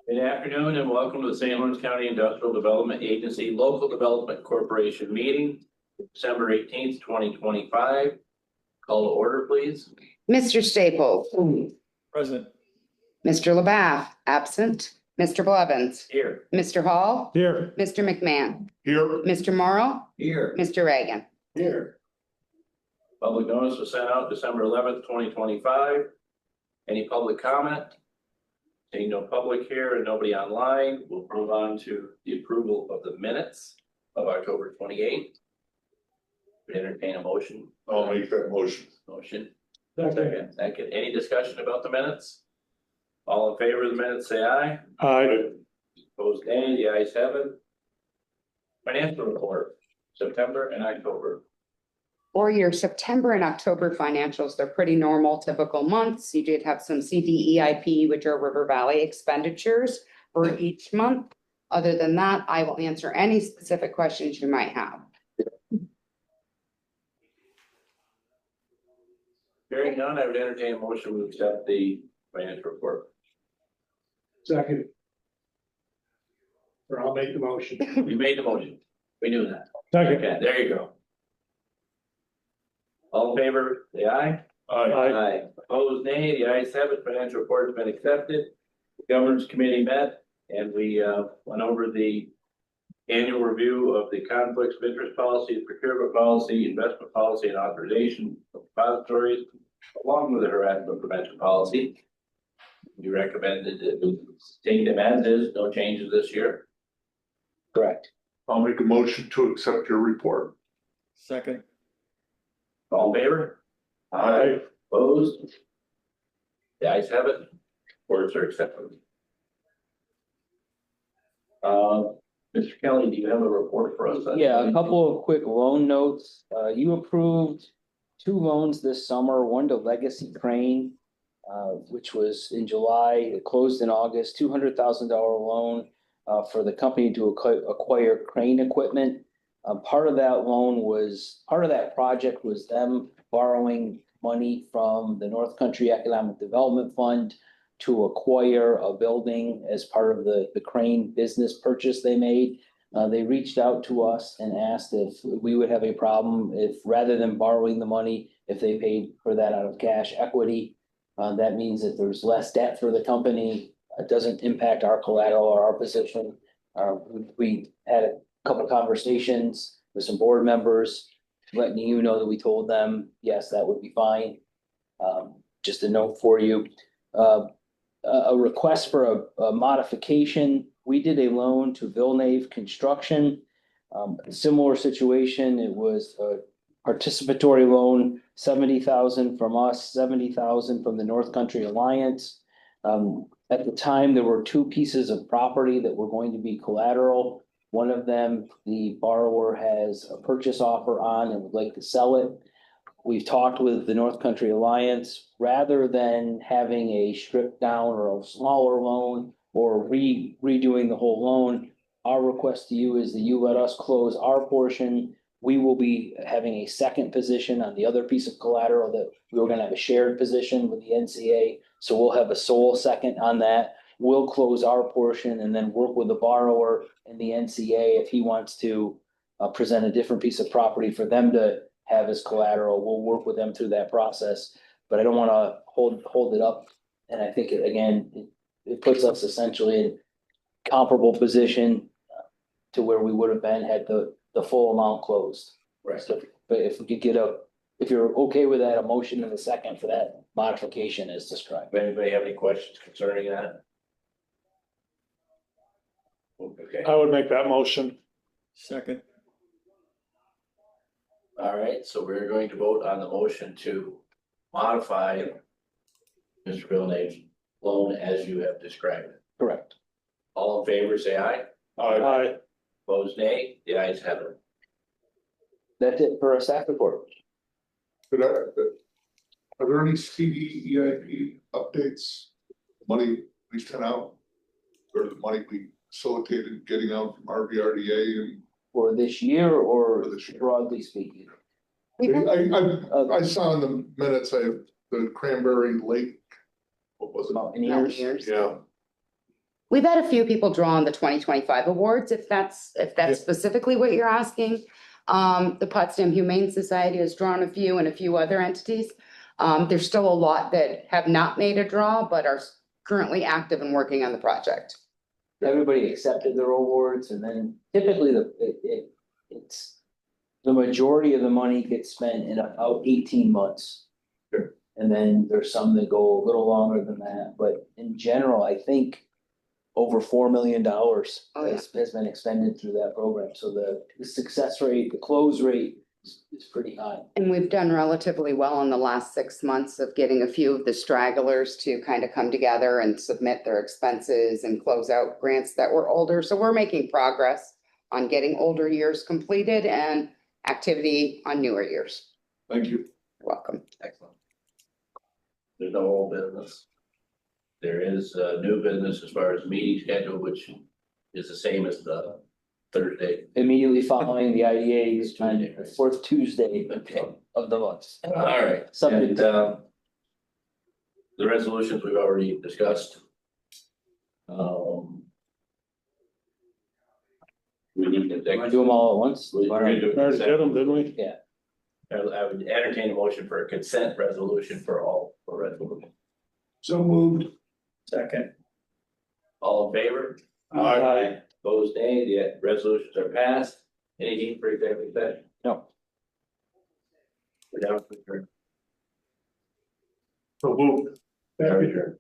Good afternoon and welcome to the St. Lawrence County Industrial Development Agency Local Development Corporation meeting, December 18th, 2025. Call to order, please. Mr. Staples. Present. Mr. LaBeouf, absent. Mr. Blevins. Here. Mr. Hall. Here. Mr. McMahon. Here. Mr. Morrow. Here. Mr. Reagan. Here. Public notice was sent out December 11th, 2025. Any public comment? Seeing no public here and nobody online, we'll move on to the approval of the minutes of October 28th. We entertain a motion. I'll make that motion. Motion. Second. Any discussion about the minutes? All in favor of the minutes, say aye. Aye. Opposed, nay. The ayes have it. Financial report, September and October. For your September and October financials, they're pretty normal, typical months. You did have some CDEIP, which are River Valley expenditures for each month. Other than that, I will answer any specific questions you might have. Hearing none, I would entertain a motion to accept the financial report. Second. Or I'll make the motion. We made the motion. We knew that. Second. Okay, there you go. All in favor, say aye. Aye. Opposed, nay. The ayes have it. Financial report has been accepted. The Governance Committee met and we went over the annual review of the conflicts of interest policy, procurement policy, investment policy, and authorization of depositories, along with the harassment prevention policy. We recommended that we take them as is, no changes this year. Correct. I'll make a motion to accept your report. Second. All in favor? Aye. Opposed? The ayes have it. Reports are accepted. Mr. Kelly, do you have a report for us? Yeah, a couple of quick loan notes. You approved two loans this summer, one to Legacy Crane, which was in July, it closed in August, $200,000 loan for the company to acquire crane equipment. Part of that project was them borrowing money from the North Country Economic Development Fund to acquire a building as part of the crane business purchase they made. They reached out to us and asked if we would have a problem if, rather than borrowing the money, if they paid for that out of cash equity. That means that there's less debt for the company. It doesn't impact our collateral or our position. We had a couple of conversations with some board members, letting you know that we told them, yes, that would be fine. Just a note for you. A request for a modification. We did a loan to Villeneuve Construction. Similar situation. It was a participatory loan, $70,000 from us, $70,000 from the North Country Alliance. At the time, there were two pieces of property that were going to be collateral. One of them, the borrower has a purchase offer on and would like to sell it. We've talked with the North Country Alliance, rather than having a stripped down or a smaller loan or redoing the whole loan. Our request to you is that you let us close our portion. We will be having a second position on the other piece of collateral that we were going to have a shared position with the NCA. So we'll have a sole second on that. We'll close our portion and then work with the borrower and the NCA if he wants to present a different piece of property for them to have as collateral. We'll work with them through that process, but I don't want to hold it up. And I think it puts us essentially in comparable position to where we would have been had the full amount closed. Right. So, but if we could if you're okay with that, a motion in a second for that modification as described. Anybody have any questions concerning that? Okay. I would make that motion. Second. All right, so we're going to vote on the motion to modify Mr. Villeneuve's loan as you have described it. Correct. All in favor, say aye. Aye. Opposed, nay. The ayes have it. That's it for a staff report. Are there any CDEIP updates? Money we sent out, or the money we facilitated getting out from RVRDA and For this year or For this year. broadly speaking? I saw in the minutes, the Cranberry Lake, what was it? About in No years. years. Yeah, We've had a few people draw on the 2025 awards, if that's specifically what you're asking. The Potsdam Humane Society has drawn a few and a few other entities. There's still a lot that have not made a draw, but are currently active and working on the project. Everybody accepted their awards, and then typically it's the majority of the money gets spent in about 18 months. Sure. And then there's some that go a little longer than that, but in general, I think over $4 million Oh, yeah. has been expended through that program. So the success rate, the close rate is pretty high. And we've done relatively well in the last 6 months of getting a few of the stragglers to kind of come together and submit their expenses and close out grants that were older. So we're making progress on getting older years completed and activity on newer years. Thank you. You're welcome. Excellent. There's no old business. There is new business as far as meeting schedule, which is the same as the Thursday. Immediately following the IDA is on the fourth Tuesday of the month. All right, Subject and the resolutions we've already discussed. We need to. Want to do them all at once? We're gonna do a Already did consent. them, didn't we? Yeah. I would entertain a motion for a consent resolution for resolution. So moved. Second. All in favor? Aye. Opposed, nay, the resolutions are passed. Anything for executive session? No. We're down for adjournment. So moved. Adjourned.